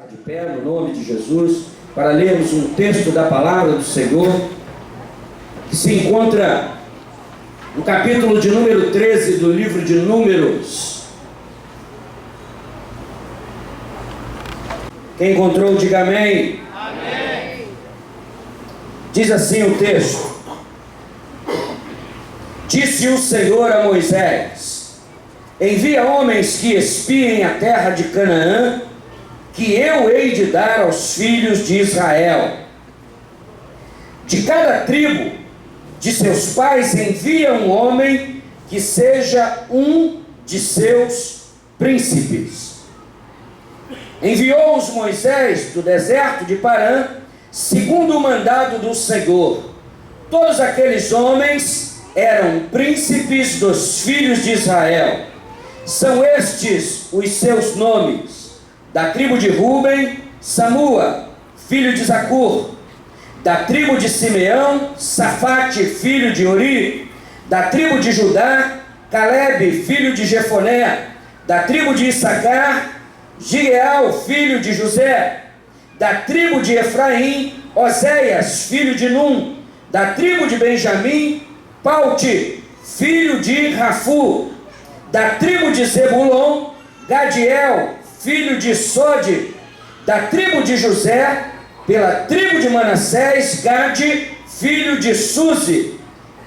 De pé, no nome de Jesus, para lermos um texto da palavra do Senhor, que se encontra no capítulo de número 13 do livro de Números. Quem encontrou, diga amém. Amém. Diz assim o texto: Disse o Senhor a Moisés: envia homens que espiem a terra de Canaã, que eu hei de dar aos filhos de Israel. De cada tribo de seus pais envia um homem que seja um de seus príncipes. Enviou-os Moisés do deserto de Parã, segundo o mandado do Senhor. Todos aqueles homens eram príncipes dos filhos de Israel. São estes os seus nomes: da tribo de Ruben, Samua, filho de Zacur; da tribo de Simeão, Safate, filho de Ori; da tribo de Judá, Calebe, filho de Jefoné; da tribo de Issacar, Gileal, filho de José; da tribo de Efraim, Oséias, filho de Num; da tribo de Benjamim, Paute, filho de Rafu; da tribo de Zebulon, Gadiel, filho de Sode; da tribo de José, pela tribo de Manassés, Gade, filho de Suzi;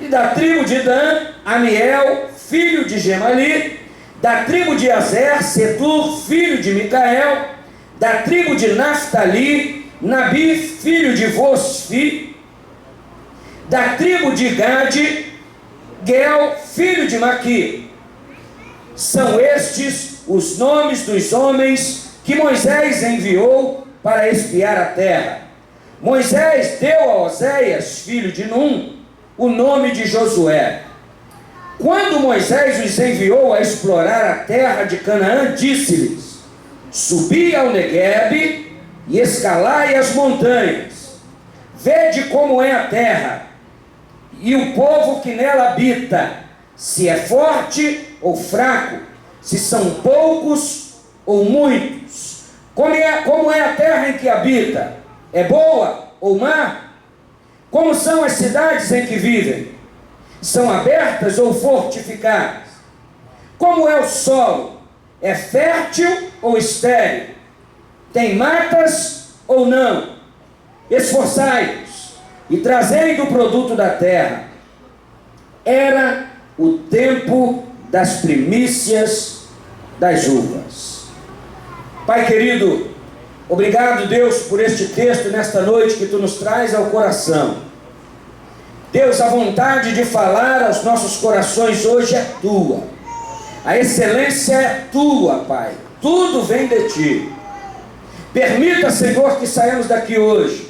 e da tribo de Dan, Amiel, filho de Gemali; da tribo de Azer, Setur, filho de Micael; da tribo de Naftali, Nabi, filho de Vosfi; da tribo de Gade, Gel, filho de Maqui. São estes os nomes dos homens que Moisés enviou para espiar a terra. Moisés deu a Oséias, filho de Num, o nome de Josué. Quando Moisés os enviou a explorar a terra de Canaã, disse-lhes: subi ao Neguebe e escalai as montanhas. Vede como é a terra e o povo que nela habita, se é forte ou fraco, se são poucos ou muitos. Como é a terra em que habita? É boa ou má? Como são as cidades em que vivem? São abertas ou fortificadas? Como é o solo? É fértil ou estéril? Tem matas ou não? Esforçai-vos e trazei do produto da terra. Era o tempo das primícias das uvas. Pai querido, obrigado, Deus, por este texto nesta noite que Tu nos traz ao coração. Deus, a vontade de falar aos nossos corações hoje é Tua. A excelência é Tua, Pai. Tudo vem de Ti. Permita, Senhor, que saiamos daqui hoje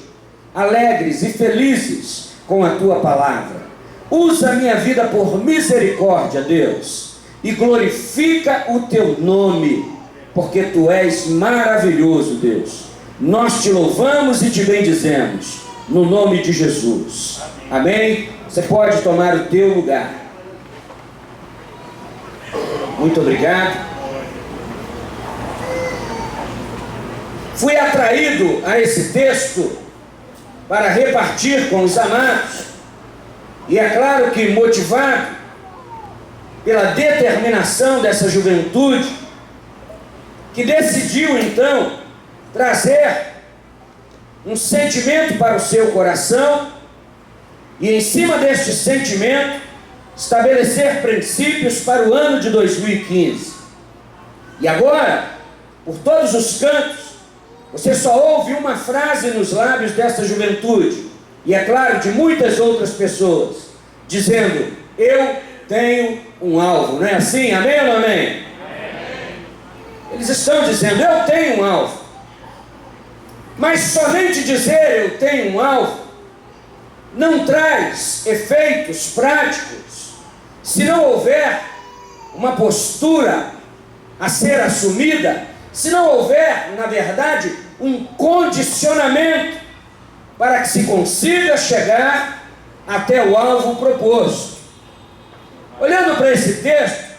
alegres e felizes com a Tua palavra. Usa a minha vida por misericórdia, Deus, e glorifica o Teu nome, porque Tu és maravilhoso, Deus. Nós Te louvamos e Te bendizemos, no nome de Jesus. Amém? Você pode tomar o teu lugar. Muito obrigado. Fui atraído a esse texto para repartir com os amados, e é claro que motivado pela determinação dessa juventude, que decidiu então trazer um sentimento para o seu coração, e em cima deste sentimento estabelecer princípios para o ano de 2015. E agora, por todos os cantos, você só ouve uma frase nos lábios dessa juventude, e é claro, de muitas outras pessoas, dizendo: eu tenho um alvo. Não é assim? Amém ou não amém? Amém. Eles estão dizendo: eu tenho um alvo. Mas somente dizer eu tenho um alvo não traz efeitos práticos se não houver uma postura a ser assumida, se não houver, na verdade, um condicionamento para que se consiga chegar até o alvo proposto. Olhando para esse texto,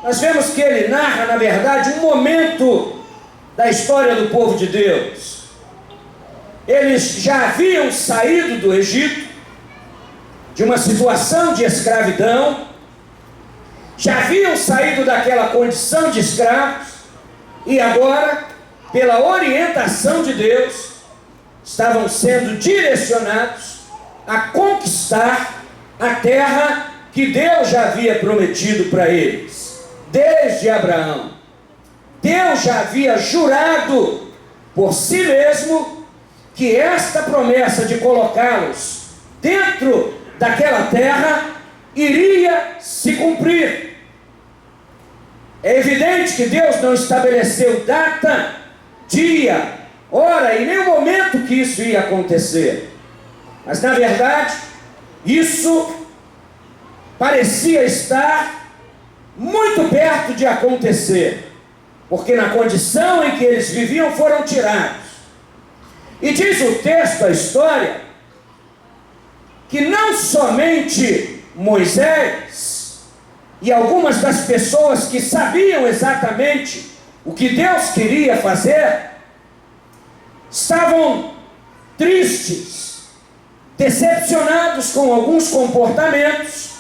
nós vemos que ele narra, na verdade, um momento da história do povo de Deus. Eles já haviam saído do Egito, de uma situação de escravidão, já haviam saído daquela condição de escravos, e agora, pela orientação de Deus, estavam sendo direcionados a conquistar a terra que Deus já havia prometido para eles, desde Abraão. Deus já havia jurado por si mesmo que esta promessa de colocá-los dentro daquela terra iria se cumprir. É evidente que Deus não estabeleceu data, dia, hora e nem o momento que isso ia acontecer. Mas na verdade, isso parecia estar muito perto de acontecer, porque na condição em que eles viviam foram tirados. E diz o texto, a história, que não somente Moisés e algumas das pessoas que sabiam exatamente o que Deus queria fazer, estavam tristes, decepcionados com alguns comportamentos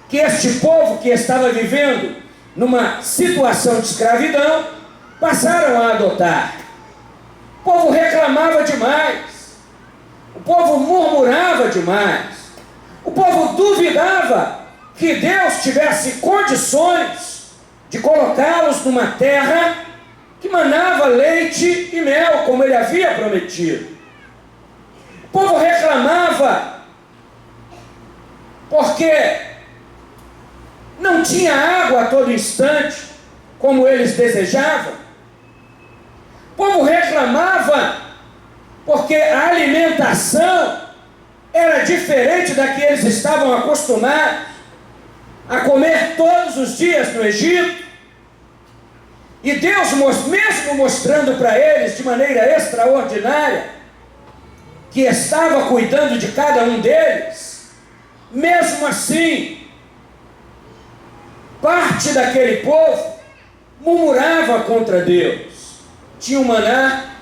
que este povo que estava vivendo numa situação de escravidão passaram a adotar. O povo reclamava demais, o povo murmurava demais, o povo duvidava que Deus tivesse condições de colocá-los numa terra que manava leite e mel, como ele havia prometido. O povo reclamava porque não tinha água a todo instante, como eles desejavam. O povo reclamava porque a alimentação era diferente da que eles estavam acostumados a comer todos os dias no Egito. E Deus, mesmo mostrando para eles de maneira extraordinária que estava cuidando de cada um deles, mesmo assim, parte daquele povo murmurava contra Deus. Tinha o maná,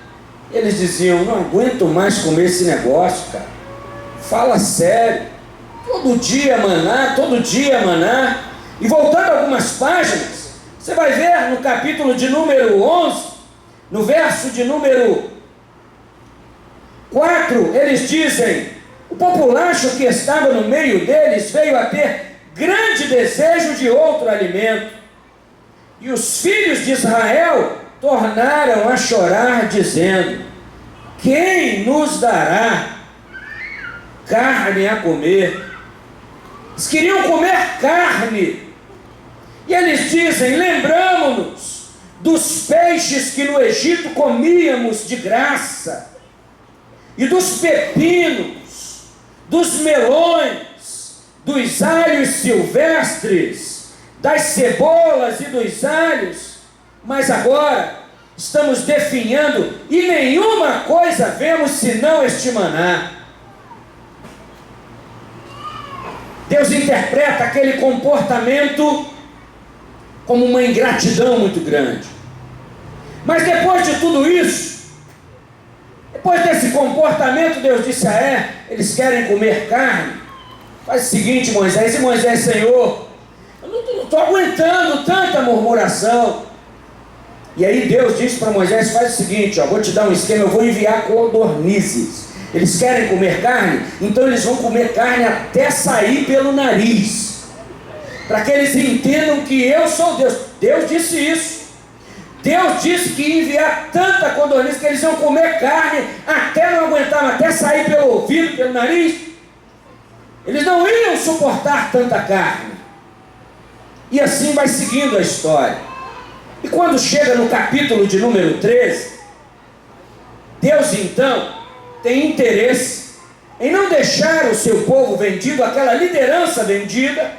eles diziam: não aguento mais comer esse negócio, cara. Fala sério. Todo dia maná, todo dia maná. E voltando algumas páginas, você vai ver no capítulo de número 11, no verso de número 4, eles dizem: o populacho que estava no meio deles veio a ter grande desejo de outro alimento. E os filhos de Israel tornaram a chorar, dizendo: quem nos dará carne a comer? Eles queriam comer carne. E eles dizem: lembramo-nos dos peixes que no Egito comíamos de graça, e dos pepinos, dos melões, dos alhos silvestres, das cebolas e dos alhos, mas agora estamos definhando e nenhuma coisa vemos senão este maná. Deus interpreta aquele comportamento como uma ingratidão muito grande. Mas depois de tudo isso, depois desse comportamento, Deus disse: eles querem comer carne? Faz o seguinte, Moisés. E Moisés: Senhor, eu não estou aguentando tanta murmuração. E aí Deus disse para Moisés: faz o seguinte, vou te dar um esquema, eu vou enviar codornizes. Eles querem comer carne, então eles vão comer carne até sair pelo nariz, para que eles entendam que eu sou Deus. Deus disse isso. Deus disse que ia enviar tanta codorniz que eles iam comer carne até não aguentar, até sair pelo ouvido, pelo nariz. Eles não iam suportar tanta carne. E assim vai seguindo a história. E quando chega no capítulo de número 13, Deus então tem interesse em não deixar o seu povo vendido, aquela liderança vendida.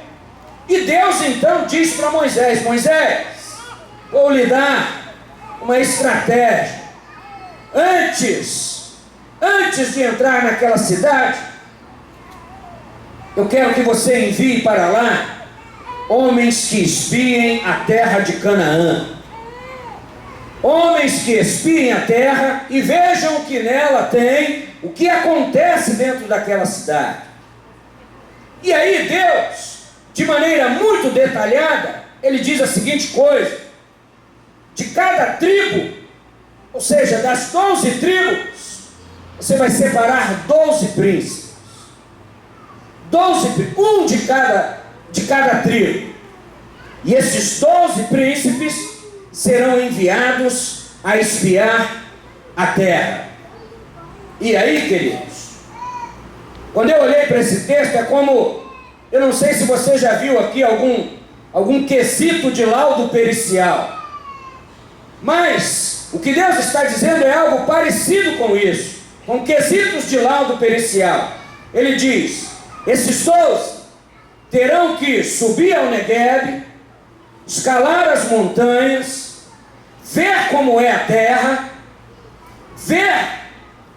E Deus então diz para Moisés: Moisés, vou lhe dar uma estratégia. Antes de entrar naquela cidade, eu quero que você envie para lá homens que espiem a terra de Canaã. homens que espiem a terra e vejam o que nela tem, o que acontece dentro daquela cidade. E aí Deus, de maneira muito detalhada, ele diz a seguinte coisa: de cada tribo, ou seja, das 12 tribos, você vai separar 12 príncipes. 12, um de cada tribo. E esses 12 príncipes serão enviados a espiar a terra. E aí, queridos, quando eu olhei para esse texto, é como, eu não sei se você já viu aqui algum quesito de laudo pericial, mas o que Deus está dizendo é algo parecido com isso, com quesitos de laudo pericial. Ele diz: esses 12 terão que subir ao Negueb, escalar as montanhas, ver como é a terra, ver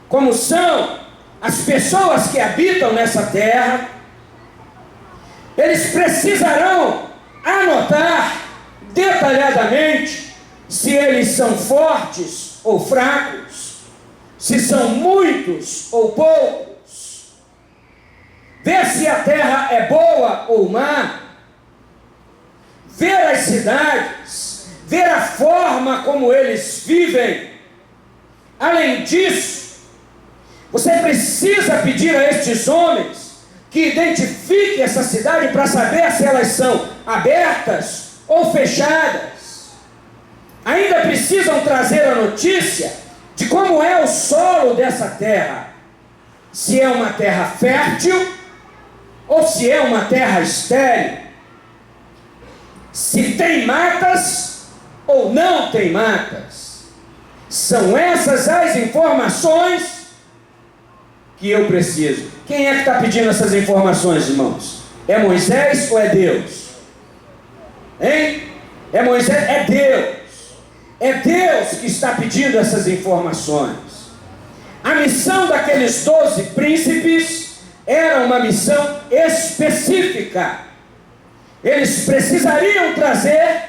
como são as pessoas que habitam nessa terra. Eles precisarão anotar detalhadamente se eles são fortes ou fracos, se são muitos ou poucos, ver se a terra é boa ou má, ver as cidades, ver a forma como eles vivem. Além disso, você precisa pedir a estes homens que identifiquem essa cidade para saber se elas são abertas ou fechadas. Ainda precisam trazer a notícia de como é o solo dessa terra, se é uma terra fértil ou se é uma terra estéril, se tem matas ou não tem matas. São essas as informações que eu preciso. Quem é que está pedindo essas informações, irmãos? É Moisés ou é Deus? Hein? É Moisés? É Deus. É Deus que está pedindo essas informações. A missão daqueles 12 príncipes era uma missão específica. Eles precisariam trazer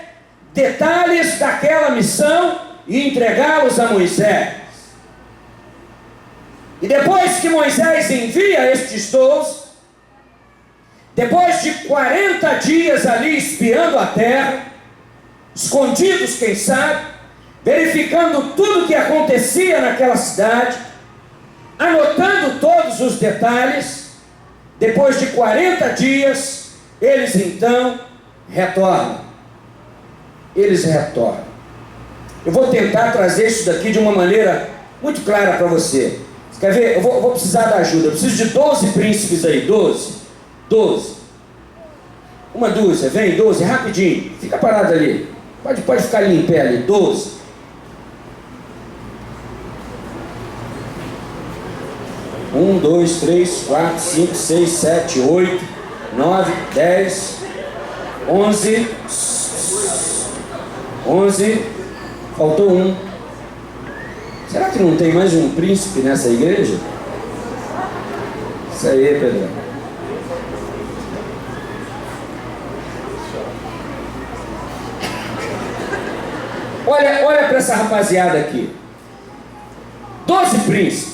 detalhes daquela missão e entregá-los a Moisés. E depois que Moisés envia estes 12, depois de 40 dias ali espiando a terra, escondidos quem sabe, verificando tudo o que acontecia naquela cidade, anotando todos os detalhes, depois de 40 dias, eles então retornam. Eles retornam. Eu vou tentar trazer isso daqui de uma maneira muito clara para você. Você quer ver? Eu vou precisar da ajuda. Eu preciso de 12 príncipes aí. 12. Uma dúzia. Vem, 12, rapidinho. Fica parado ali. Pode ficar ali em pé ali. 12. Um, 2, 3, 4, 5, 6, 7, 8, 9, 10, 11. Faltou um. Será que não tem mais um príncipe nessa igreja? Isso aí, Pedro. Olha para essa rapaziada aqui. 12 príncipes.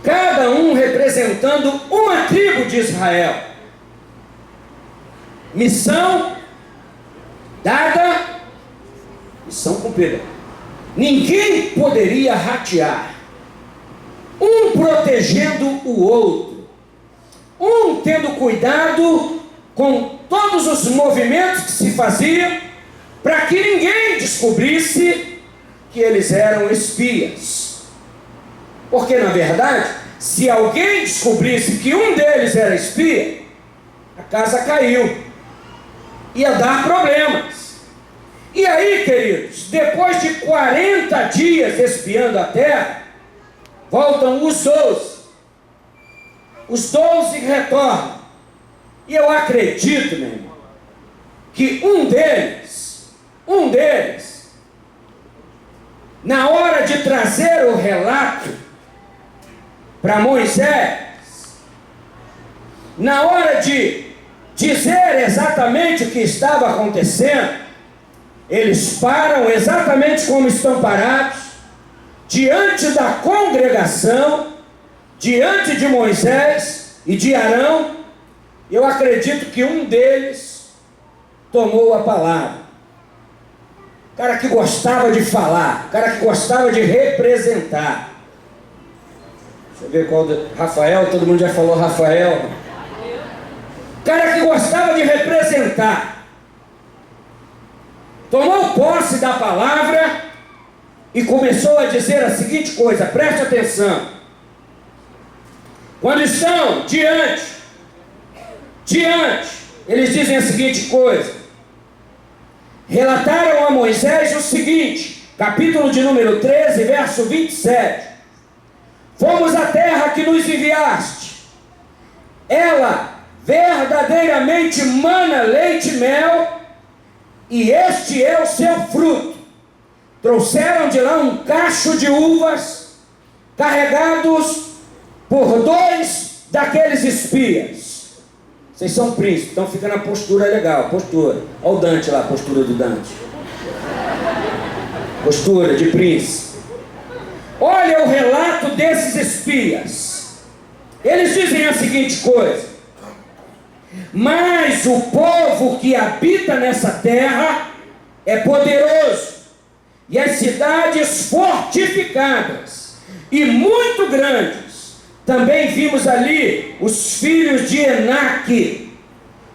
Cada um representando uma tribo de Israel. Missão dada, missão cumprida. Ninguém poderia ratear. Um protegendo o outro. Um tendo cuidado com todos os movimentos que se faziam, para que ninguém descobrisse que eles eram espias. Porque, na verdade, se alguém descobrisse que um deles era espia, a casa caiu. Ia dar problemas. E aí, queridos, depois de 40 dias espiando a terra, voltam os 12. Os 12 retornam. E eu acredito, meu irmão, que um deles, na hora de trazer o relato para Moisés, na hora de dizer exatamente o que estava acontecendo, eles param exatamente como estão parados, diante da congregação, diante de Moisés e de Arão. Eu acredito que um deles tomou a palavra. O cara que gostava de falar, o cara que gostava de representar. Deixa eu ver qual. Rafael, todo mundo já falou Rafael. O cara que gostava de representar. Tomou posse da palavra e começou a dizer a seguinte coisa, preste atenção. Quando estão diante, eles dizem a seguinte coisa. Relataram a Moisés o seguinte, capítulo de número 13, verso 27. Fomos à terra que nos enviaste. Ela verdadeiramente mana leite e mel, e este é o seu fruto. Trouxeram de lá um cacho de uvas, carregados por 2 daqueles espias. Vocês são príncipes, então fica na postura legal, postura. Olha o Dante lá, a postura do Dante. Postura de príncipe. Olha o relato desses espias. Eles dizem a seguinte coisa. Mas o povo que habita nessa terra é poderoso, e as cidades fortificadas e muito grandes. Também vimos ali os filhos de Enaque.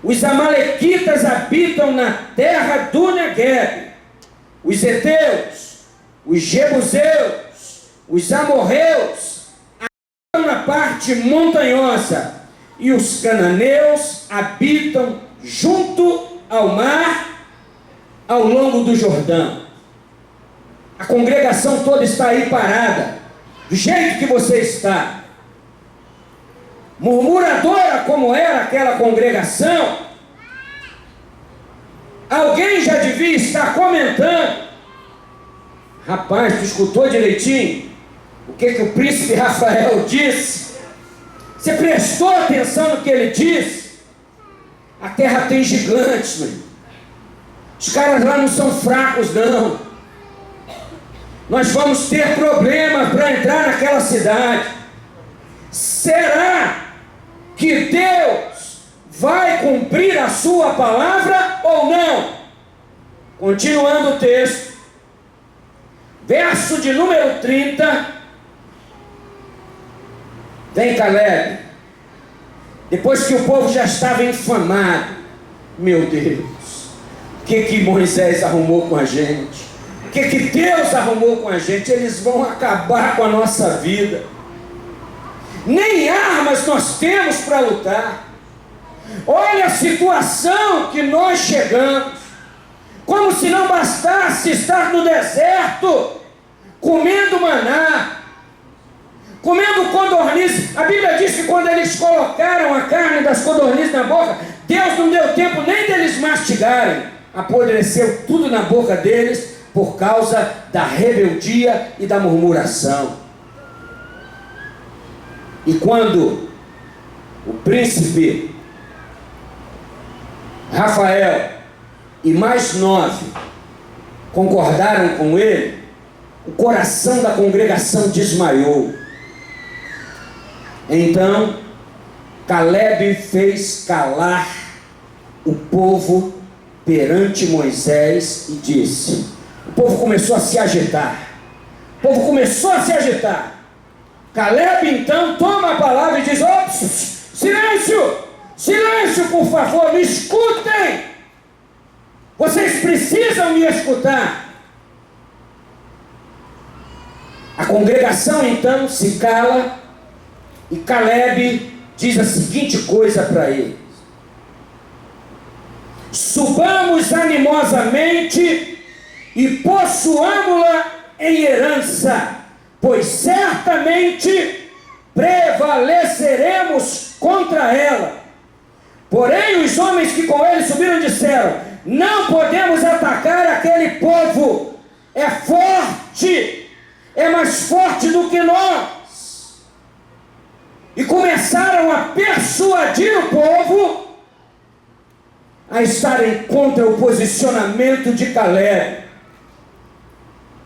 Os amalequitas habitam na terra do Negueb. Os heteus, os jebuseus, os amorreus habitam na parte montanhosa. E os cananeus habitam junto ao mar, ao longo do Jordão. A congregação toda está aí parada, do jeito que você está. Murmuradora como era aquela congregação, alguém já devia estar comentando. Rapaz, tu escutou direitinho o que o príncipe Rafael disse? Você prestou atenção no que ele disse? A terra tem gigantes, meu. Os caras lá não são fracos, não. Nós vamos ter problemas para entrar naquela cidade. Será que Deus vai cumprir a sua palavra ou não? Continuando o texto, verso de número 30. Vem Caleb, depois que o povo já estava infamado. Meu Deus, o que Moisés arrumou com a gente? O que Deus arrumou com a gente? Eles vão acabar com a nossa vida. Nem armas nós temos para lutar. Olha a situação que nós chegamos. Como se não bastasse estar no deserto, comendo maná, comendo codorniz. A Bíblia diz que quando eles colocaram a carne das codornizes na boca, Deus não deu tempo nem deles mastigarem. Apodreceu tudo na boca deles por causa da rebeldia e da murmuração. E quando o príncipe Rafael e mais 9 concordaram com ele, o coração da congregação desmaiou. Então Caleb fez calar o povo perante Moisés e disse. O povo começou a se agitar. O povo começou a se agitar. Caleb então toma a palavra e diz: ops, silêncio, silêncio, por favor, me escutem. Vocês precisam me escutar. A congregação então se cala e Caleb diz a seguinte coisa para eles: subamos animosamente e possuamo-la em herança, pois certamente prevaleceremos contra ela. Porém os homens que com ele subiram disseram: não podemos atacar aquele povo, é forte, é mais forte do que nós. E começaram a persuadir o povo a estarem contra o posicionamento de Caleb.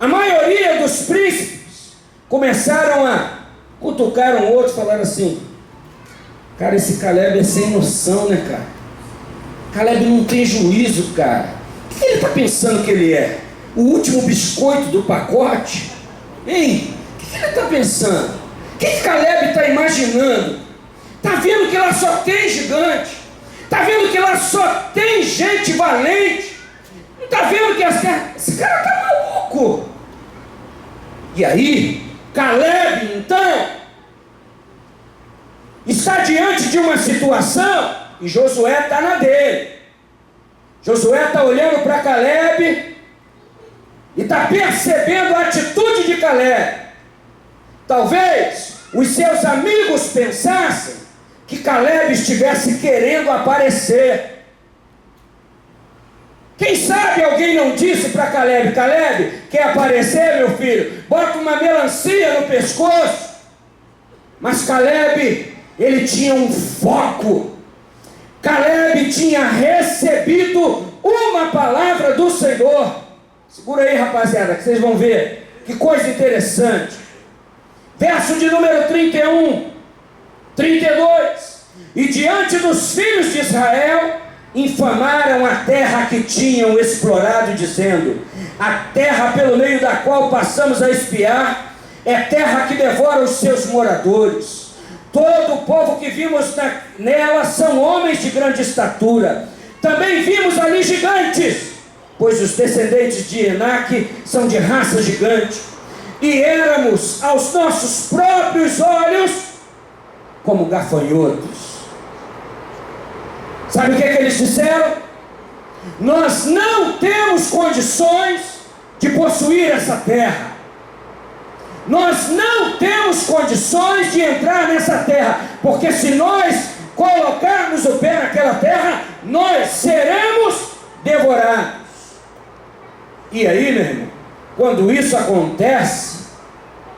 A maioria dos príncipes começaram a cutucar um outro, falaram assim: cara, esse Caleb é sem noção, né, cara? Caleb não tem juízo, cara. O que ele está pensando que ele é? O último biscoito do pacote? Hein? O que ele está pensando? O que Caleb está imaginando? Está vendo que lá só tem gigante? Está vendo que lá só tem gente valente? Não está vendo que esse cara está maluco? E aí, Caleb, então, está diante de uma situação e Josué está na dele. Josué está olhando para Caleb e está percebendo a atitude de Caleb. Talvez os seus amigos pensassem que Caleb estivesse querendo aparecer. Quem sabe alguém não disse para Caleb: Caleb, quer aparecer, meu filho? Bota uma melancia no pescoço. Mas Caleb, ele tinha um foco. Caleb tinha recebido uma palavra do Senhor. Segura aí, rapaziada, que vocês vão ver que coisa interessante. Verso de número 31, 32. E diante dos filhos de Israel infamaram a terra que tinham explorado, dizendo: a terra pelo meio da qual passamos a espiar é terra que devora os seus moradores. Todo o povo que vimos nela são homens de grande estatura. Também vimos ali gigantes, pois os descendentes de Enaque são de raça gigante. E éramos aos nossos próprios olhos como gafanhotos. Sabe o que eles disseram? Nós não temos condições de possuir essa terra. Nós não temos condições de entrar nessa terra, porque se nós colocarmos o pé naquela terra, nós seremos devorados. E aí, meu irmão, quando isso acontece,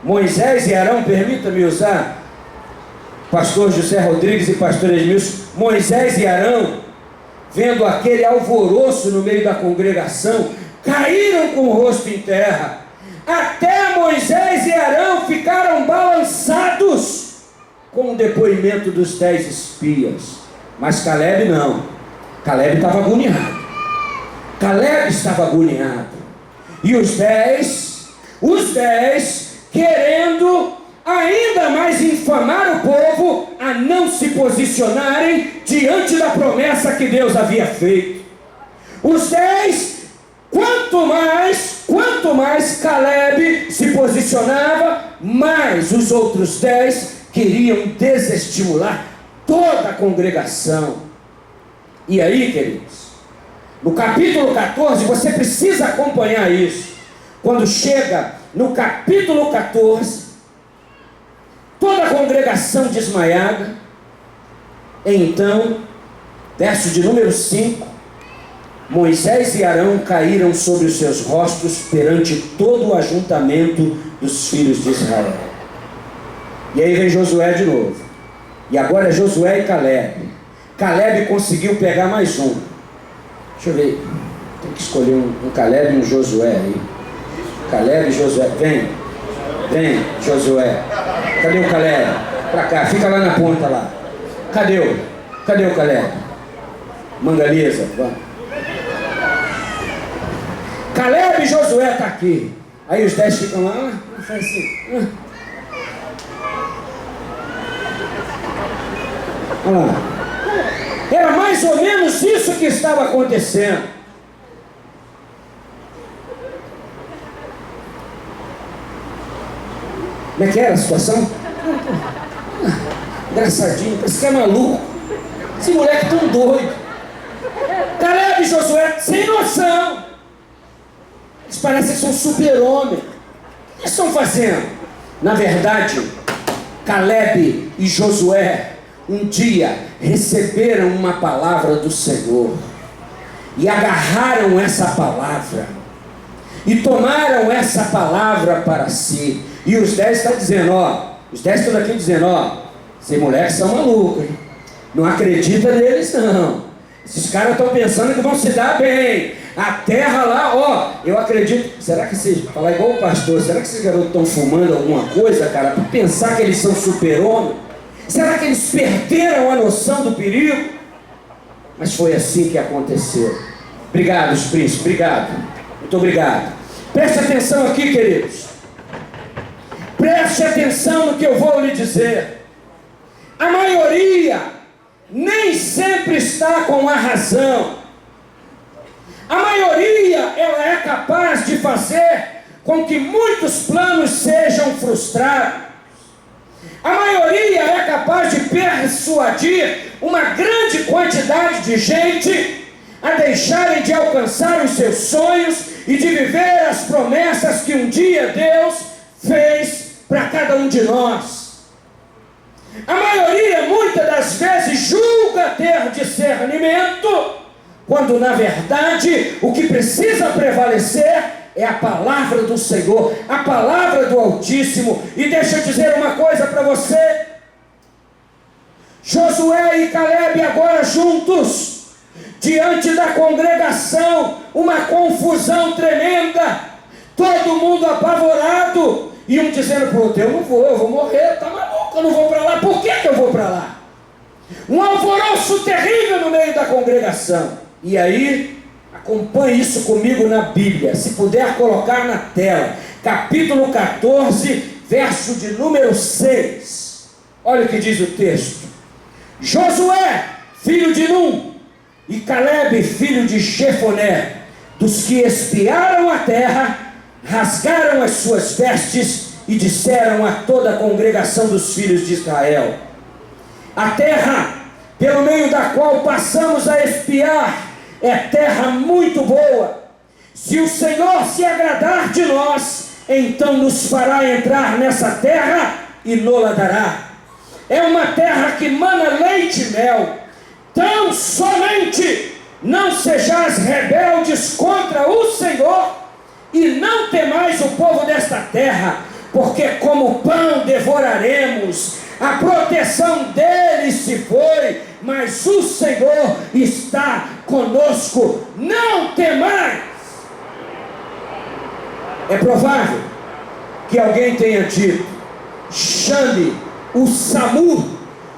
Moisés e Arão, permita-me usar pastor José Rodrigues e pastor Edmilson, Moisés e Arão, vendo aquele alvoroço no meio da congregação, caíram com o rosto em terra. Até Moisés e Arão ficaram balançados com o depoimento dos 10 espias. Mas Caleb não. Caleb estava agoniado. Caleb estava agoniado. E os 10, querendo ainda mais infamar o povo a não se posicionarem diante da promessa que Deus havia feito. Os 10, quanto mais Caleb se posicionava, mais os outros 10 queriam desestimular toda a congregação. E aí, queridos, no capítulo 14, você precisa acompanhar isso. Quando chega no capítulo 14, toda a congregação desmaiada, então, verso de número 5, Moisés e Arão caíram sobre os seus rostos perante todo o ajuntamento dos filhos de Israel. E aí vem Josué de novo. E agora é Josué e Caleb. Caleb conseguiu pegar mais um. Deixa eu ver. Tem que escolher um Caleb e um Josué aí. Caleb e Josué. Vem, Josué. Cadê o Caleb? Pra cá, fica lá na ponta lá. Cadê o Caleb? Manga lisa, vamos. Caleb e Josué está aqui. Aí os 10 ficam lá, faz assim. Olha lá. Era mais ou menos isso que estava acontecendo. Como é que era a situação? Engraçadinho, esse cara é maluco. Esse moleque tão doido. Caleb e Josué sem noção. Eles parecem que são super-homens. O que eles estão fazendo? Na verdade, Caleb e Josué um dia receberam uma palavra do Senhor e agarraram essa palavra e tomaram essa palavra para si. E os 10 estão dizendo, os 10 estão aqui dizendo, esses moleques são malucos, hein? Não acredita neles não. Esses caras estão pensando que vão se dar bem. A terra lá, ó, eu acredito. Será que vocês, falar igual o pastor, será que esses garotos estão fumando alguma coisa, cara, para pensar que eles são super-homens? Será que eles perderam a noção do perigo? Mas foi assim que aconteceu. Obrigado, príncipe, obrigado. Muito obrigado. Preste atenção aqui, queridos. Preste atenção no que eu vou lhe dizer. A maioria nem sempre está com a razão. A maioria, ela é capaz de fazer com que muitos planos sejam frustrados. A maioria é capaz de persuadir uma grande quantidade de gente a deixarem de alcançar os seus sonhos e de viver as promessas que um dia Deus fez para cada um de nós. A maioria, muitas das vezes, julga ter discernimento, quando na verdade o que precisa prevalecer é a palavra do Senhor, a palavra do Altíssimo. E deixa eu dizer uma coisa para você: Josué e Calebe agora juntos, diante da congregação, uma confusão tremenda, todo mundo apavorado, e um dizendo para o outro: eu vou morrer, tá maluco, eu não vou para lá. Por que eu vou para lá? Um alvoroço terrível no meio da congregação. E aí, acompanhe isso comigo na Bíblia, se puder colocar na tela, capítulo 14, verso de número 6. Olha o que diz o texto: Josué, filho de Num, e Calebe, filho de Jefoné, dos que espiaram a terra, rasgaram as suas vestes e disseram a toda a congregação dos filhos de Israel: a terra pelo meio da qual passamos a espiar é terra muito boa. Se o Senhor se agradar de nós, então nos fará entrar nessa terra e nos dará. É uma terra que mana leite e mel. Tão somente não sejais rebeldes contra o Senhor, e não temais o povo desta terra, porque como pão devoraremos. A proteção deles se foi, mas o Senhor está conosco. Não temais. É provável que alguém tenha dito: chame o SAMU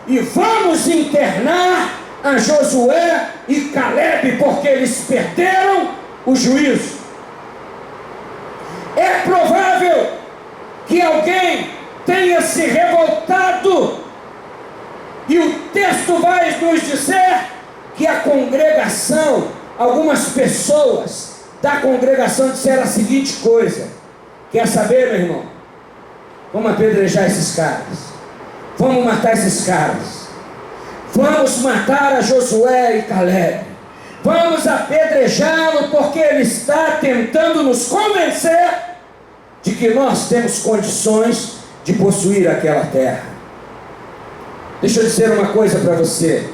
e vamos internar a Josué e Calebe, porque eles perderam o juízo. É provável que alguém tenha se revoltado, e o texto vai nos dizer que a congregação, algumas pessoas da congregação disseram a seguinte coisa: quer saber, meu irmão? Vamos apedrejar esses caras, vamos matar esses caras, vamos matar a Josué e Calebe, vamos apedrejá-lo, porque ele está tentando nos convencer de que nós temos condições de possuir aquela terra. Deixa eu dizer uma coisa para você: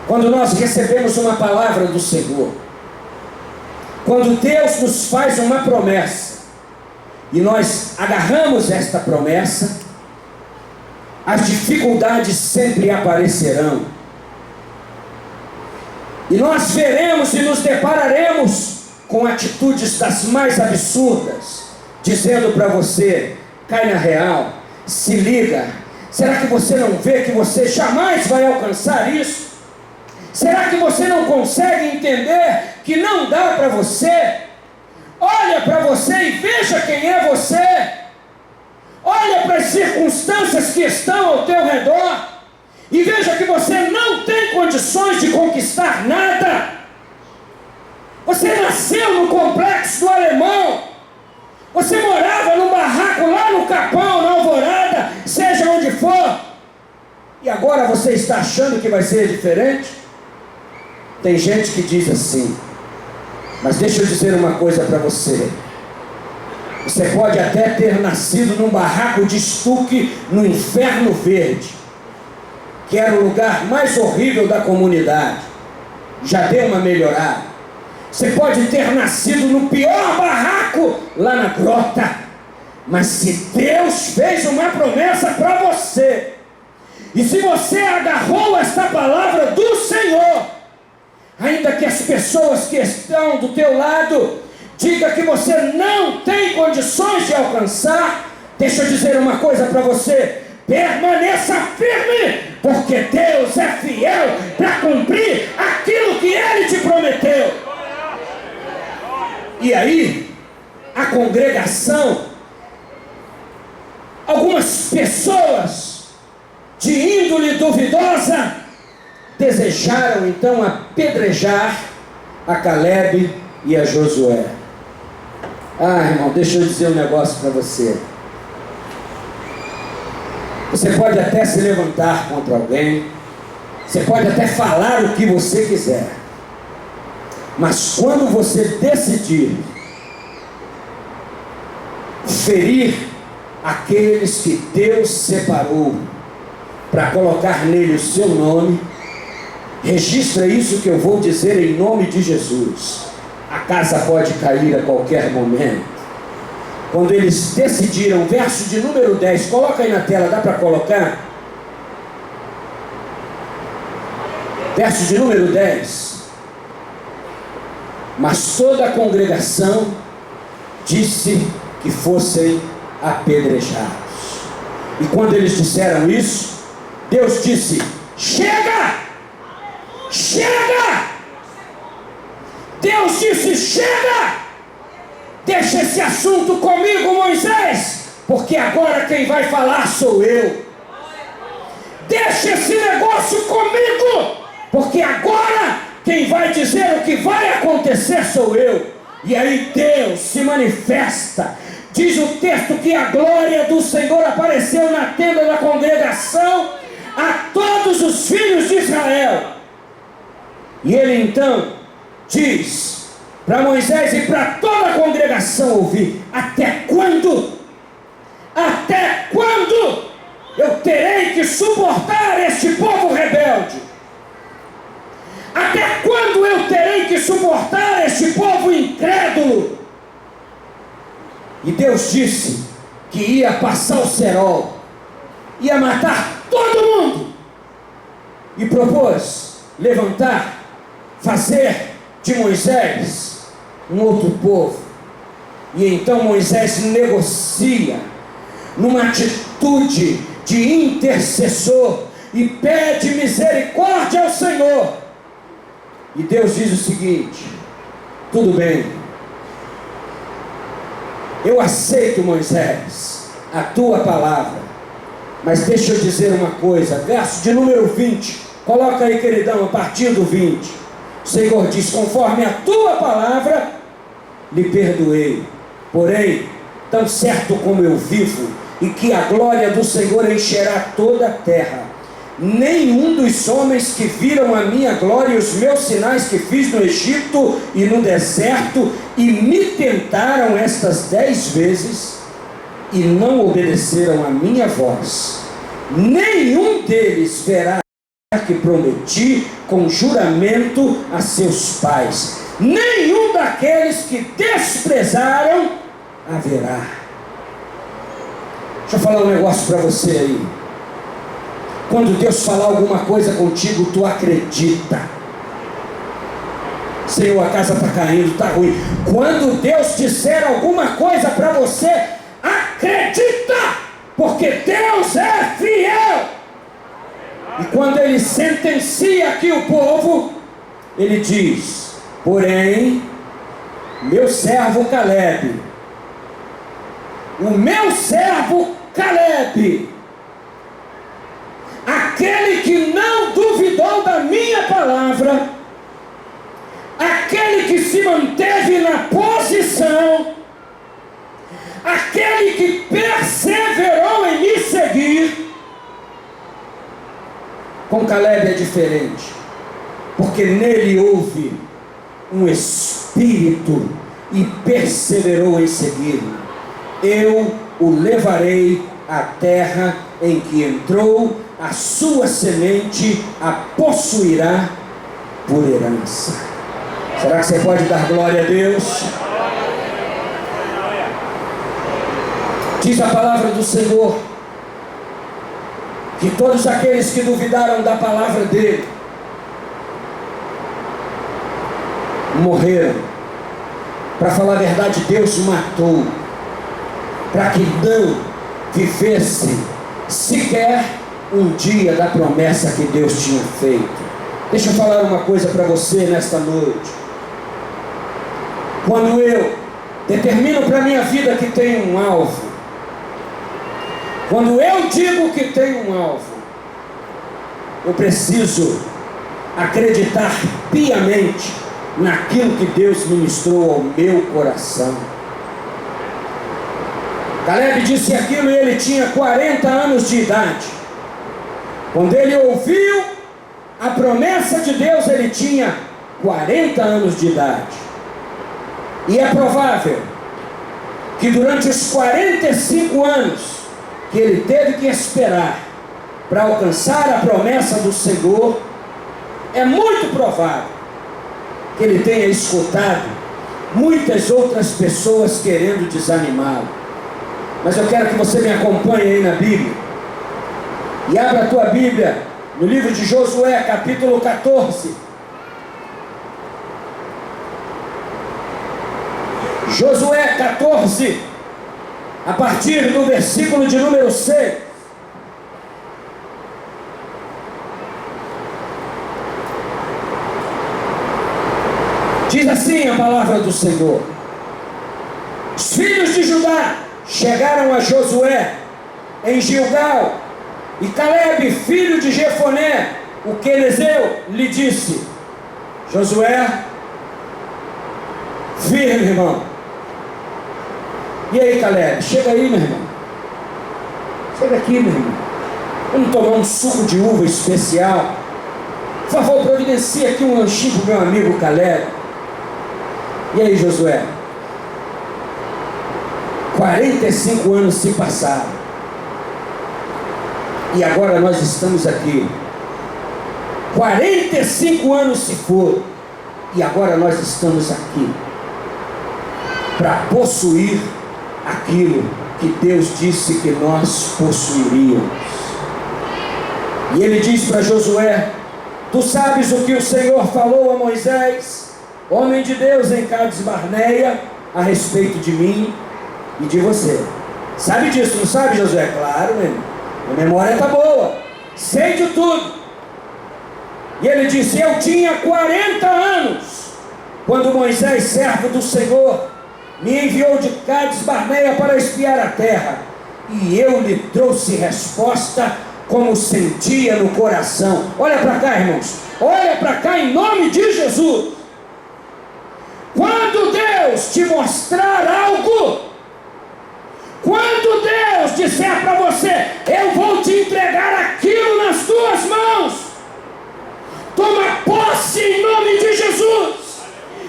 quando nós recebemos uma palavra do Senhor, quando Deus nos faz uma promessa e nós agarramos esta promessa, as dificuldades sempre aparecerão, e nós veremos e nos depararemos com atitudes das mais absurdas, dizendo para você: cai na real, se liga. Será que você não vê que você jamais vai alcançar isso? Será que você não consegue entender que não dá para você? Olha para você e veja quem é você. Olha para as circunstâncias que estão ao teu redor e veja que você não tem condições de conquistar nada. Você nasceu no complexo do Alemão. Você morava num barraco lá no Capão, na Alvorada, seja onde for, e agora você está achando que vai ser diferente? Tem gente que diz assim, mas deixa eu dizer uma coisa para você: você pode até ter nascido num barraco de estuque no Inferno Verde, que era o lugar mais horrível da comunidade, já deu uma melhorada. Você pode ter nascido no pior barraco lá na grota, mas se Deus fez uma promessa para você, E se você agarrou esta palavra do Senhor, ainda que as pessoas que estão do teu lado digam que você não tem condições de alcançar, deixa eu dizer uma coisa para você: permaneça firme, porque Deus é fiel para cumprir aquilo que Ele te prometeu. E aí, a congregação, algumas pessoas de índole duvidosa desejaram então apedrejar a Calebe e a Josué. Ah, irmão, deixa eu dizer um negócio para você. Você pode até se levantar contra alguém, você pode até falar o que você quiser, mas quando você decidir ferir aqueles que Deus separou para colocar nele o seu nome, registra isso que eu vou dizer em nome de Jesus: a casa pode cair a qualquer momento. Quando eles decidiram, verso de número 10, coloca aí na tela, dá para colocar? Verso de número 10. Mas toda a congregação disse que fossem apedrejados. E quando eles disseram isso, Deus disse: chega! Chega! Deus disse: chega! Deixa esse assunto comigo, Moisés, porque agora quem vai falar sou eu. Deixa esse negócio comigo, porque agora quem vai dizer o que vai acontecer sou eu. E aí Deus se manifesta. Diz o texto que a glória do Senhor apareceu na tenda da congregação a todos os filhos de Israel. E ele então diz para Moisés e para toda a congregação ouvir: até quando? Até quando eu terei que suportar este povo rebelde? Até quando eu terei que suportar este povo incrédulo? E Deus disse que ia passar o cerol, ia matar todo mundo, e propôs levantar, fazer de Moisés um outro povo. E então Moisés negocia numa atitude de intercessor e pede misericórdia ao Senhor. E Deus diz o seguinte: tudo bem, eu aceito, Moisés, a tua palavra, mas deixa eu dizer uma coisa. Verso de número 20, coloca aí, queridão, a partir do 20. O Senhor diz: conforme a tua palavra lhe perdoei, porém, tão certo como eu vivo, e que a glória do Senhor encherá toda a terra, nenhum dos homens que viram a minha glória e os meus sinais que fiz no Egito e no deserto, e me tentaram estas 10 vezes, e não obedeceram a minha voz, nenhum deles verá que prometi com juramento a seus pais, nenhum daqueles que desprezaram haverá. Deixa eu falar um negócio para você aí. Quando Deus falar alguma coisa contigo, tu acredita. Senhor, a casa está caindo, está ruim. Quando Deus disser alguma coisa para você, acredita, porque Deus é fiel. E quando Ele sentencia aqui o povo, Ele diz: porém, meu servo Calebe, o meu servo Calebe, aquele que não duvidou da minha palavra, aquele que se manteve na posição, aquele que perseverou em me seguir. Com Calebe é diferente, porque nele houve um espírito e perseverou em seguir-me. Eu o levarei à terra em que entrou, a sua semente a possuirá por herança. Será que você pode dar glória a Deus? Diz a palavra do Senhor que todos aqueles que duvidaram da palavra dele morreram. Para falar a verdade, Deus matou, para que não vivesse sequer um dia da promessa que Deus tinha feito. Deixa eu falar uma coisa para você nesta noite. Quando eu determino para a minha vida que tem um alvo, quando eu digo que tem um alvo, eu preciso acreditar piamente naquilo que Deus ministrou ao meu coração. Caleb disse aquilo e ele tinha 40 anos de idade. Quando ele ouviu a promessa de Deus, ele tinha 40 anos de idade. E é provável que durante os 45 anos que ele teve que esperar para alcançar a promessa do Senhor, é muito provável que ele tenha escutado muitas outras pessoas querendo desanimá-lo. Mas eu quero que você me acompanhe aí na Bíblia e abra a tua Bíblia no livro de Josué, capítulo 14. Josué 14, a partir do versículo de número 6. Diz assim a palavra do Senhor: os filhos de Judá chegaram a Josué em Gilgal, e Caleb, filho de Jefoné, o quenezeu, lhe disse: Josué, firme, irmão. E aí, Caleb, chega aí, meu irmão. Chega aqui, meu irmão. Vamos tomar um suco de uva especial. Por favor, providencie aqui um lanchinho para o meu amigo Caleb. E aí, Josué? 45 anos se passaram. E agora nós estamos aqui. 45 anos se foram. E agora nós estamos aqui para possuir aquilo que Deus disse que nós possuiríamos. E ele diz para Josué: tu sabes o que o Senhor falou a Moisés, homem de Deus, em Cades Barneia, a respeito de mim e de você. Sabe disso, não sabe, Josué? Claro, meu irmão. A memória está boa. Sei de tudo. E ele disse: eu tinha 40 anos quando Moisés, servo do Senhor, me enviou de Cades Barneia para espiar a terra, e eu lhe trouxe resposta como sentia no coração. Olha para cá, irmãos. Olha para cá em nome de Jesus. Quando Deus te mostrar algo, quando Deus disser para você: eu vou te entregar aquilo nas tuas mãos, toma posse em nome de Jesus.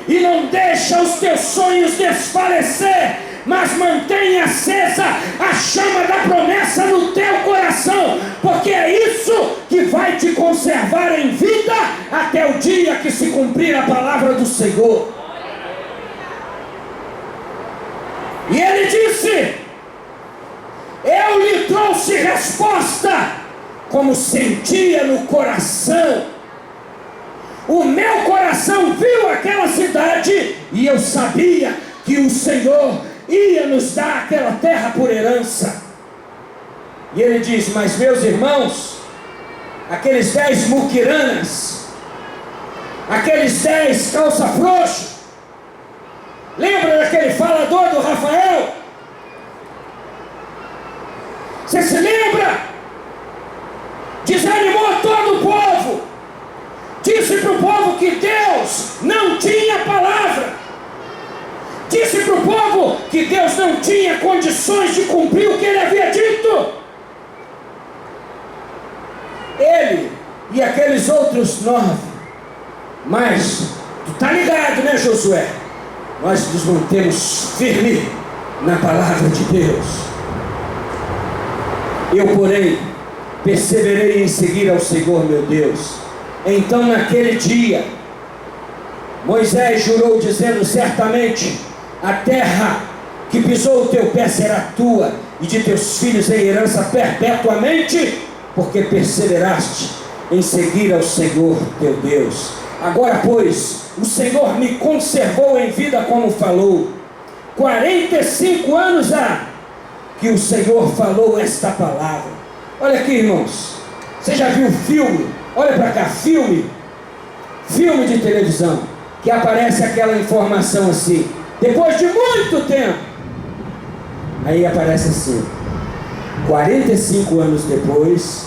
E não deixa os teus sonhos desfalecer, mas mantenha acesa a chama da promessa no teu coração, porque é isso que vai te conservar em vida até o dia que se cumprir a palavra do Senhor. E ele disse: eu lhe trouxe resposta como sentia no coração. O meu coração viu aquela cidade e eu sabia que o Senhor ia nos dar aquela terra por herança. E ele diz: mas meus irmãos, aqueles 10 muquiranas, aqueles 10 calça frouxo, lembra daquele falador do Rafael? Você se lembra? Desanimou todo o povo. Disse para o povo que Deus não tinha palavra. Disse para o povo que Deus não tinha condições de cumprir o que ele havia dito. Ele e aqueles outros 9. Mas, tu tá ligado, né, Josué? Nós nos mantemos firmes na palavra de Deus. Eu, porém, perseverei em seguir ao Senhor meu Deus. Então naquele dia Moisés jurou, dizendo: certamente a terra que pisou o teu pé será tua e de teus filhos em herança perpetuamente, porque perseveraste em seguir ao Senhor teu Deus. Agora, pois, o Senhor me conservou em vida como falou. 45 anos há que o Senhor falou esta palavra. Olha aqui, irmãos, você já viu filme? Olha para cá, filme de televisão, que aparece aquela informação assim, depois de muito tempo, aí aparece assim, 45 anos depois,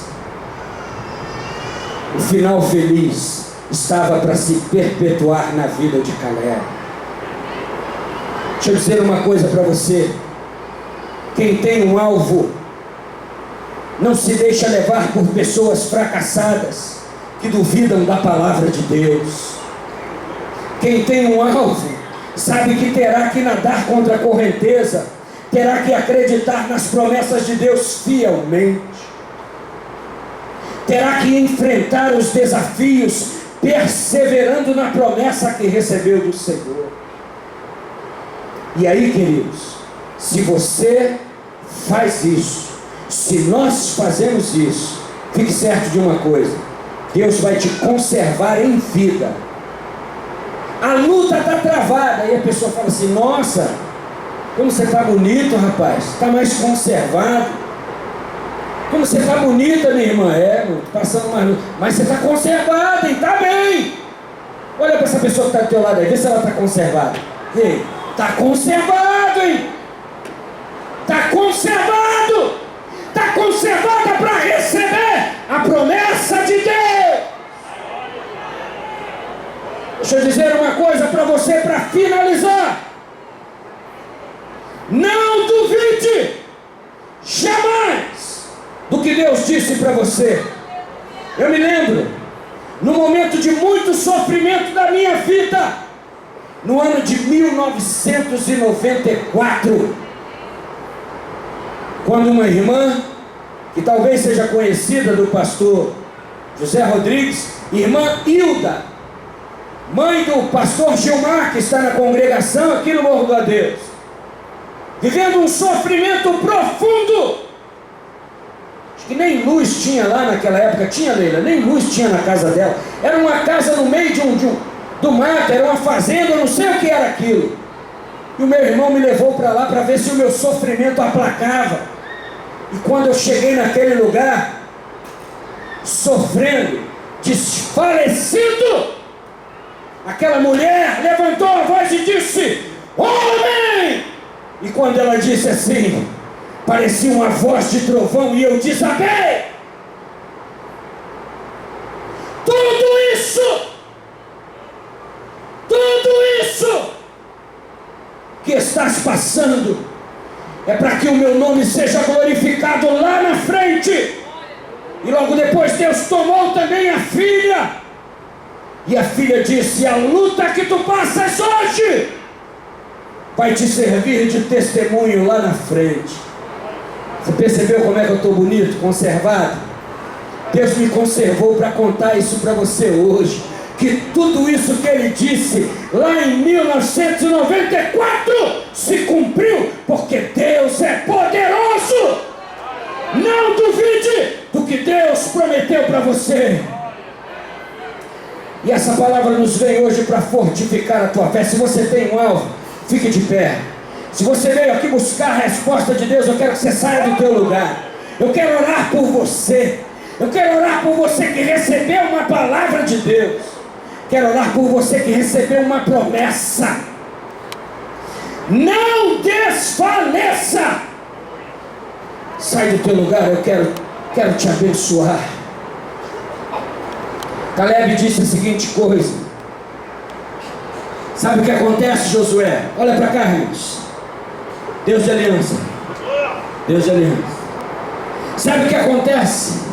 o final feliz estava para se perpetuar na vida de Caleb. Deixa eu dizer uma coisa para você: quem tem um alvo não se deixa levar por pessoas fracassadas que duvidam da palavra de Deus. Quem tem um alvo sabe que terá que nadar contra a correnteza, terá que acreditar nas promessas de Deus fielmente, terá que enfrentar os desafios perseverando na promessa que recebeu do Senhor. E aí, queridos, se você faz isso, se nós fazemos isso, fique certo de uma coisa: Deus vai te conservar em vida. A luta está travada, e a pessoa fala assim: nossa, como você está bonito, rapaz, está mais conservado. Como você está bonita, minha irmã. Passando mais luta, mas você está conservada, hein? Está bem. Olha para essa pessoa que está do teu lado aí, vê se ela está conservada. Ei, está conservado, hein? Está conservado. Está conservada para receber a promessa de Deus. Deixa eu dizer uma coisa para você, para finalizar: não duvide jamais do que Deus disse para você. Eu me lembro, no momento de muito sofrimento da minha vida, no ano de 1994, quando uma irmã, que talvez seja conhecida do pastor José Rodrigues, irmã Hilda, mãe do pastor Gilmar, que está na congregação aqui no Morro do Adeus, vivendo um sofrimento profundo. Acho que nem luz tinha lá naquela época. Tinha, Leila? Nem luz tinha na casa dela. Era uma casa no meio do mato, era uma fazenda, eu não sei o que era aquilo. E o meu irmão me levou para lá para ver se o meu sofrimento aplacava. E quando eu cheguei naquele lugar, sofrendo, desfalecido, aquela mulher levantou a voz e disse: homem! E quando ela disse assim, parecia uma voz de trovão, e eu desabei. Tudo isso que estás passando é para que o meu nome seja glorificado lá na frente. E logo depois Deus tomou também a filha, e a filha disse: a luta que tu passas hoje vai te servir de testemunho lá na frente. Você percebeu como é que eu estou bonito, conservado? Deus me conservou para contar isso para você hoje, que tudo isso que Ele disse lá em 1994 se cumpriu, porque Deus é poderoso. Não duvide do que Deus prometeu para você. E essa palavra nos vem hoje para fortificar a tua fé. Se você tem um alvo, fique de pé. Se você veio aqui buscar a resposta de Deus, eu quero que você saia do teu lugar. Eu quero orar por você. Eu quero orar por você que recebeu uma palavra de Deus. Quero orar por você que recebeu uma promessa. Não desfaleça. Sai do teu lugar, eu quero te abençoar. Caleb disse a seguinte coisa. Sabe o que acontece, Josué? Olha para cá, irmãos. Deus de aliança. Deus de aliança. Sabe o que acontece?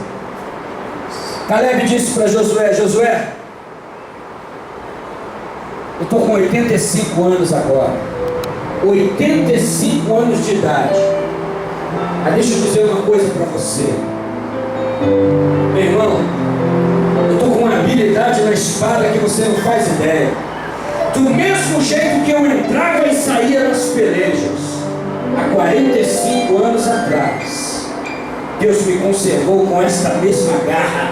Caleb disse para Josué: Josué, eu estou com 85 anos agora. 85 anos de idade. Mas deixa eu dizer uma coisa para você. Meu irmão, eu estou com uma habilidade na espada que você não faz ideia. Do mesmo jeito que eu entrava e saía nas pelejas há 45 anos atrás, Deus me conservou com esta mesma garra,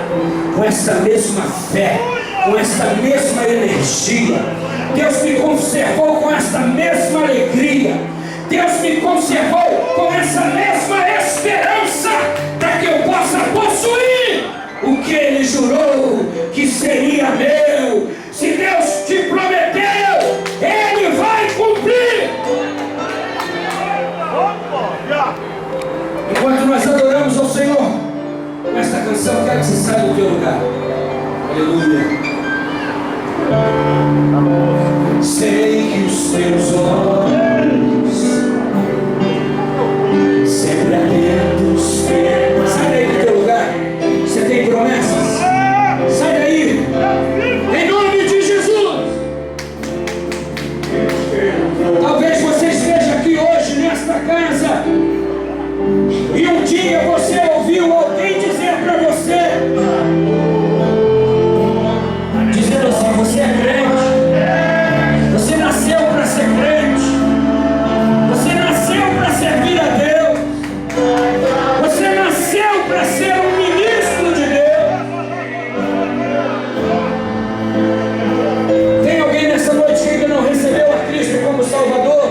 com esta mesma fé, com esta mesma energia. Deus me conservou com esta mesma alegria. Deus me conservou com essa mesma esperança, para que eu possa possuir o que Ele jurou que seria meu. Se Deus te prometeu, Ele vai cumprir. Enquanto nós adoramos ao Senhor com esta canção, quero que você saia do teu lugar. Aleluia. Sei que os teus olhos sempre atentos. Sai daí do teu lugar. Você tem promessas? Sai daí. Em nome de Jesus. Talvez você esteja aqui hoje nesta casa e um dia você ouviu alguém dizer para você, dizendo assim: você é crente, você nasceu para ser crente, você nasceu para servir a Deus, você nasceu para ser um ministro de Deus. Tem alguém nessa noite que ainda não recebeu a Cristo como Salvador?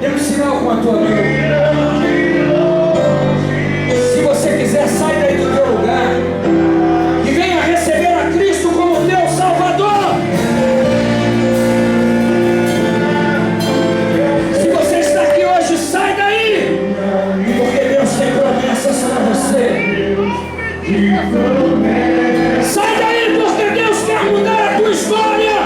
Dê um sinal com a tua mão. Se você quiser, sai daí do teu lugar e venha receber a Cristo como teu Salvador. Se você está aqui hoje, sai daí, porque Deus tem promessas para você. Sai daí, porque Deus quer mudar a tua história.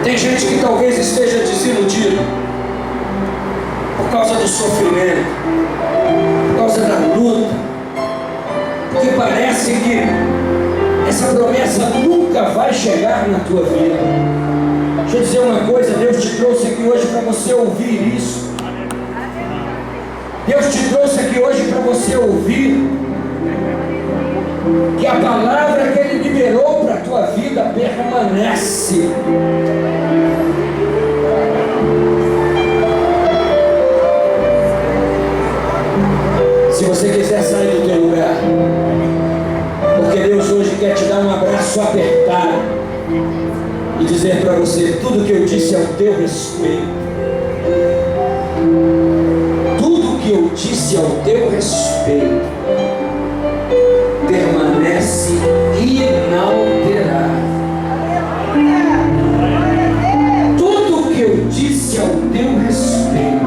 Tem gente que talvez esteja desiludido por causa do sofrimento, por causa da luta, porque parece que essa promessa nunca vai chegar na tua vida. Deixa eu dizer uma coisa: Deus te trouxe aqui hoje para você ouvir isso. Deus te trouxe aqui hoje para você ouvir que a palavra que Ele liberou para a tua vida permanece. Se você quiser sair do teu lugar, porque Deus hoje quer te dar um abraço apertado e dizer para você: tudo que eu disse ao teu respeito, tudo que eu disse ao teu respeito permanece inalterado. Tudo que eu disse ao teu respeito,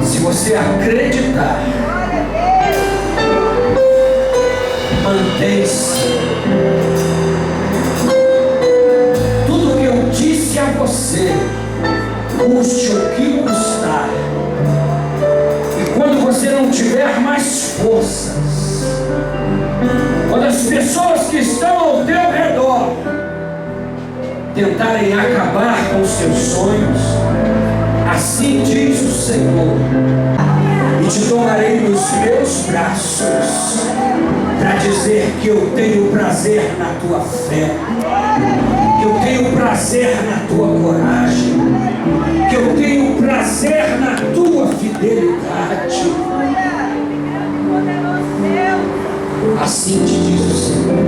se você acreditar, mantém-se. Tudo que eu disse a você, custe o que custar, e quando você não tiver mais forças, quando as pessoas que estão ao teu redor tentarem acabar com os teus sonhos, assim diz o Senhor: e te tomarei nos meus braços para dizer que eu tenho prazer na tua fé, que eu tenho prazer na tua coragem, que eu tenho prazer na tua fidelidade. Assim te diz o Senhor,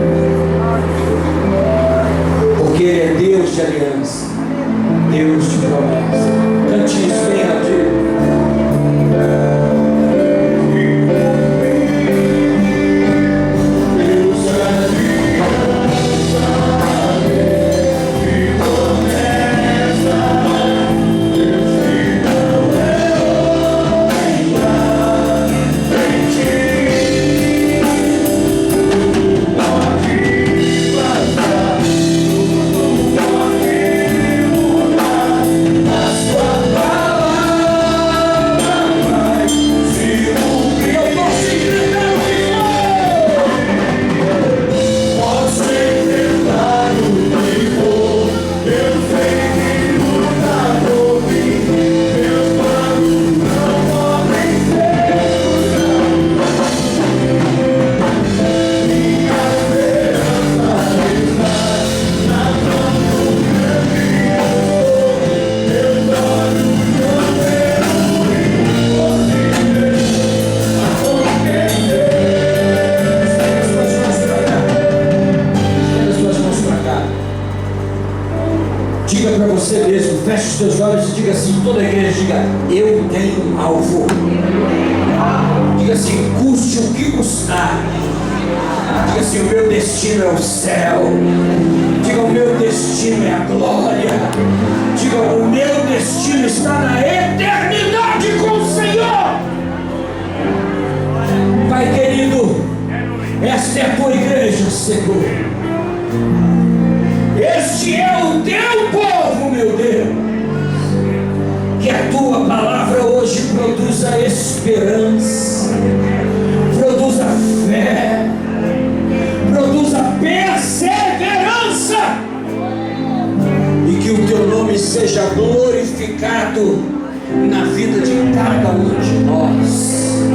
porque Ele é Deus de aliança, Deus de promessa. Cante isso bem alto. Diga, eu tenho um alvo. Diga assim, custe o que custar. Diga assim, o meu destino é o céu. Diga, o meu destino é a glória. Diga, o meu destino está na eternidade com o Senhor. Pai querido, esta é a tua igreja, Senhor. Este é o teu povo, meu Deus. Que a tua palavra hoje produza esperança, produza fé, produza perseverança, e que o teu nome seja glorificado na vida de cada um de nós.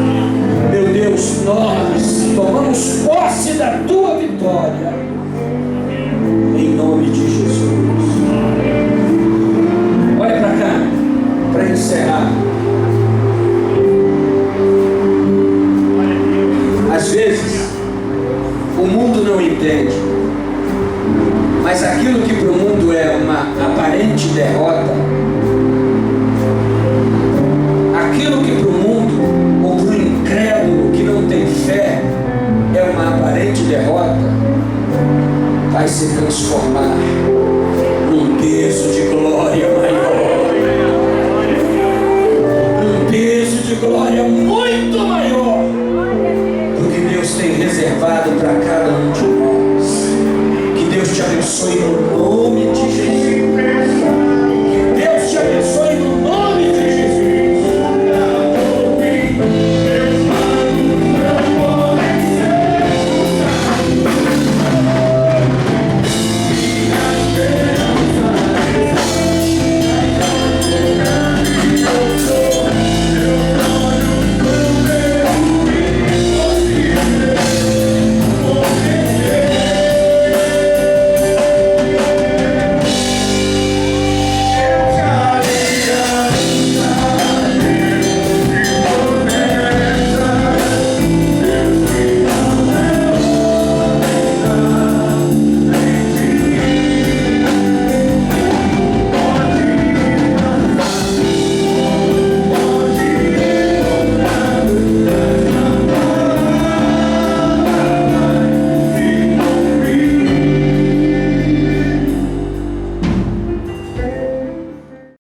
Meu Deus, nós tomamos posse da tua vitória, em nome de Jesus. Olha para cá, para encerrar. Às vezes o mundo não entende, mas aquilo que para o mundo é uma aparente derrota, aquilo que para o mundo ou para o incrédulo que não tem fé é uma aparente derrota, vai se transformar num peso de glória maior, num peso de glória muito maior do que Deus tem reservado para cada um de nós. Que Deus te abençoe no